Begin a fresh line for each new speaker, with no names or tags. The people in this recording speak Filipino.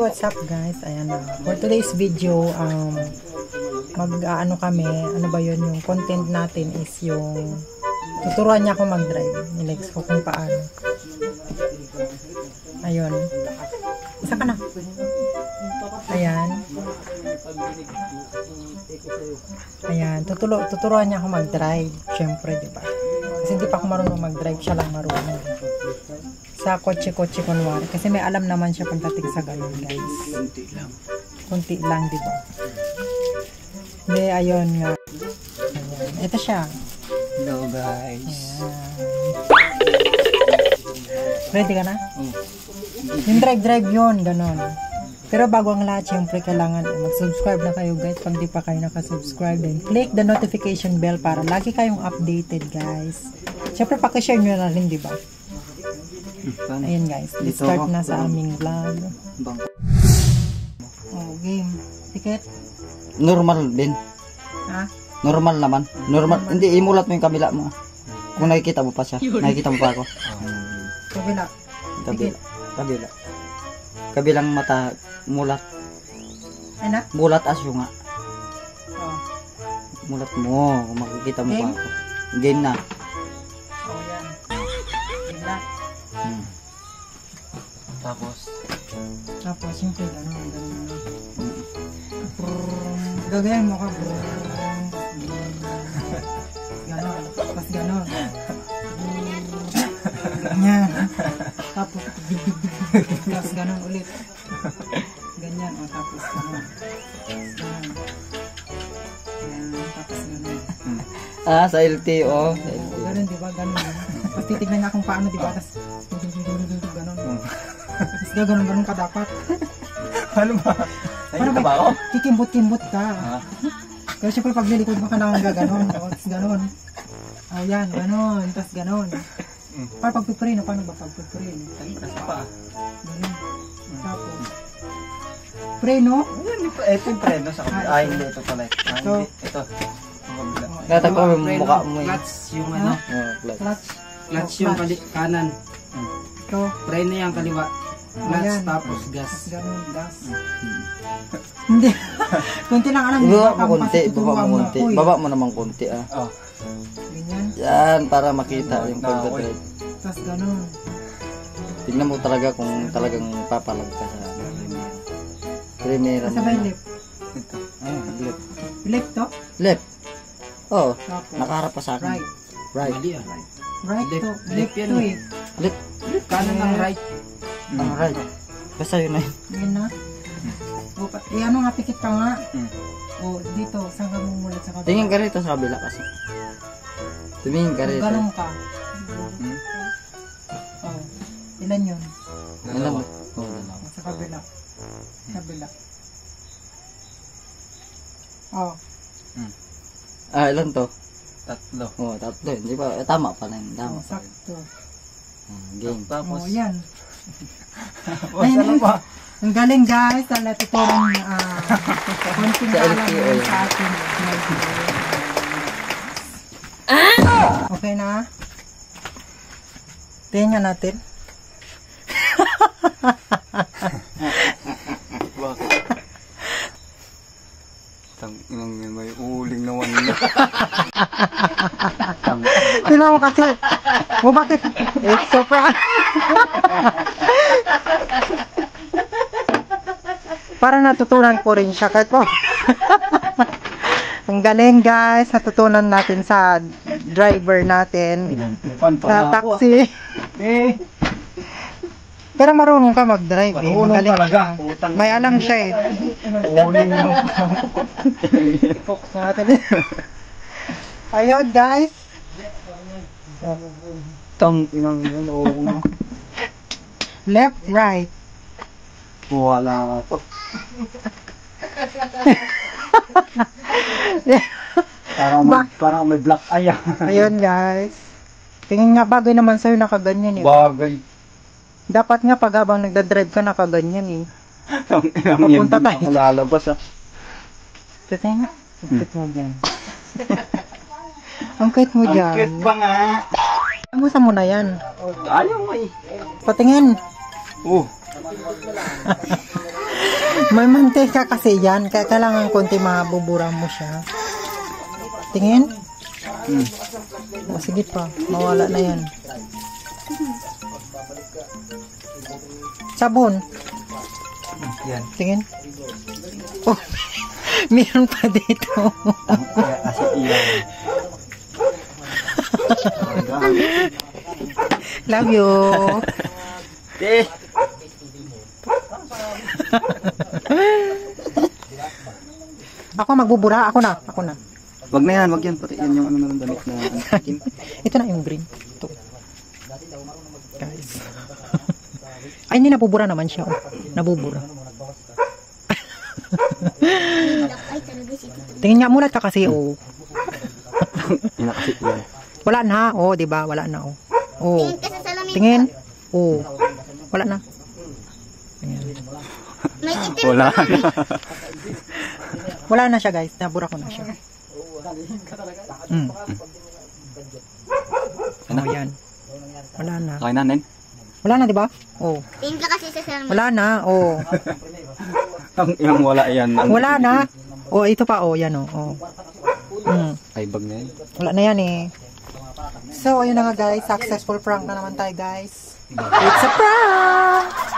what's up guys? Ayan na. For today's video, mag-ano kami, ano ba yun, yung content natin is yung tuturuan niya ako mag-drive. Nilex ko kung paano. Ayun. Isa ka na. Ayan. Ayan. Tuturuan niya ako mag-drive. Syempre, di ba? Kasi hindi pa ako marunong mag-drive. Siya lang marunong. Sa kotse-kotse kunwari. Kasi may alam naman siya pagdating sa ganun, guys.
Kunti lang.
Kunti lang, di ba? Hindi, ayun nga. Ayan. Ito siya.
Hello, guys.
Ayan. Ready ka na? Yung drive yun, ganun. Pero bago ang lahat, syempre kailangan mag-subscribe na kayo guys. Pag di pa kayo nakasubscribe, then click the notification bell para lagi kayong updated guys. Syempre pakishare nyo na rin, di ba? Ayan guys, let's start na sa aming vlog. Oh, game. Ticket?
Normal din.
Ha?
Normal naman. Normal. Hindi, imulat mo yung kabila mo. Kung nakikita mo pa siya. Nakikita mo pa ako.
Kabila.
Kabila. Kabilang mata, mulat.
Ano?
Mulat asyo nga.
Oh.
Mulat mo. Kung makikita mo pa ako. Game na.
Oh, yan. Game na. Tapos, siyempre, gano'n. Gagayan mo ka, bro. Gano'n. Tapos gano'n. Ganyan. Tapos, tapos gano'n ulit. Ganyan. O, tapos gano'n. Gano'n. Tapos gano'n.
Sa LTO.
Gano'n, diba? Gano'n. Tapos titignan niya kung paano, diba? Tapos, gano'n. Tapos gano'n ka dapat.
Ano ba? Nakikita ba ako?
Kikimbot-kimbot ka. Pero syempre pag nilikod mo ka lang gano'n. Tapos gano'n. O yan, gano'n. Tapos gano'n. Para pagpipreno, paano ba pagpipreno?
Kasi pa.
Gano'n. Tapos. Preno?
Ito yung preno sa kabila. Ay, hindi. Ito pala.
Ito.
Ito. Natag ko yung mukha mo.
Clutch yung ano.
Clutch.
Clutch yung kanan.
Ito.
Preno yung kaliwa. Clutch tapos gas.
Gano'n, gas. Hindi. Kunti lang alam.
Baba mo konti. Baba mo naman konti ah.
Ganyan.
Yan, para makita yung pagdadrive.
Tapos gano'n.
Tignan mo talaga kung talagang papalag ka sa Primera.
Sa ba yung left?
Ito. Left.
Left to?
Left. Oh,
Tapos.
nakaharap pa sa akin.
Right.
Right.
Mali ah.
Right to.
Left
Left
yan
to
eh.
eh.
Left.
Kanan ng right.
Right. Basta yun na yun.
Yan na. O, ano nga, pikit ka nga. O, dito, saan ka mumulat sa kabila?
Tingin ka rito sa kabila kasi. Tumingin ka rito.
Ganun ka. O, ilan yun?
Ilan ba?
Sa kabila. Kabila. O.
Ilan to?
Tatlo.
Oh, tatlo. Hindi ba? Tama pa rin. Tama pa rin.
Sakto.
Game.
O, yan.
Ano ba?
Ang galing guys. Dala tuturong konting
Sa
alam
LTO
mo sa atin. Okay na? Tingnan natin.
Bakit? Tanginang yan, may uling naman na.
Tingnan mo kasi. O bakit? It's so proud. Para natutunan ko rin siya kahit po. Ang galing guys. Natutunan natin sa driver natin. Sa taxi. Pero marunong ka mag-drive eh. Magaling ka. May alam siya eh. Focus natin. Ayun guys.
Tanginang yan, oo.
Left, right.
Wala po. Parang may black eye.
Ayun guys. Tingin nga bagay naman sa'yo nakaganyan eh.
Bagay.
Dapat nga pag habang nagdadrive ka nakaganyan eh.
Papunta tayo. Lalabas ah.
Tingin nga. Ang cute mo dyan. Ang cute mo dyan.
Ang cute pa nga.
Amusta mo na yan.
Ayaw mo eh.
Patingin.
Oh.
May mantika kasi yan. Kaya kailangan konti mabubura mo siya. Tingin? Oh, sige pa. Mawala na yan. Sabon.
Yan.
Tingin. Oh, meron pa dito.
Kasi iyan.
Love you. Ako magbubura. Ako na.
Wag na yan, wag yan. Pati yan yung ano naman damit na akin.
Ito na yung green. Ito. Guys. Ay, hindi nabubura naman siya. Oh. Nabubura. Tingin nga, mulat ka kasi. Oh.
Yan kasi yan.
Wala na. Oh, di ba? Wala na. Oh. Oh. Tingin. Oh. Wala na. Ayan.
Wala na.
Wala na siya, guys. Nabura ko na siya. Oh, yan. Wala na.
Okay na, Nen?
Wala na, di ba? Oh.
Tingin ka kasi sa salamin.
Wala na. Oh.
Yung wala yan.
Wala na. Oh, ito pa. Oh, yan. Oh.
Ay, bag na yan.
Wala na yan eh. So, ayun na nga guys. Successful prank na naman tayo guys. It's a prank!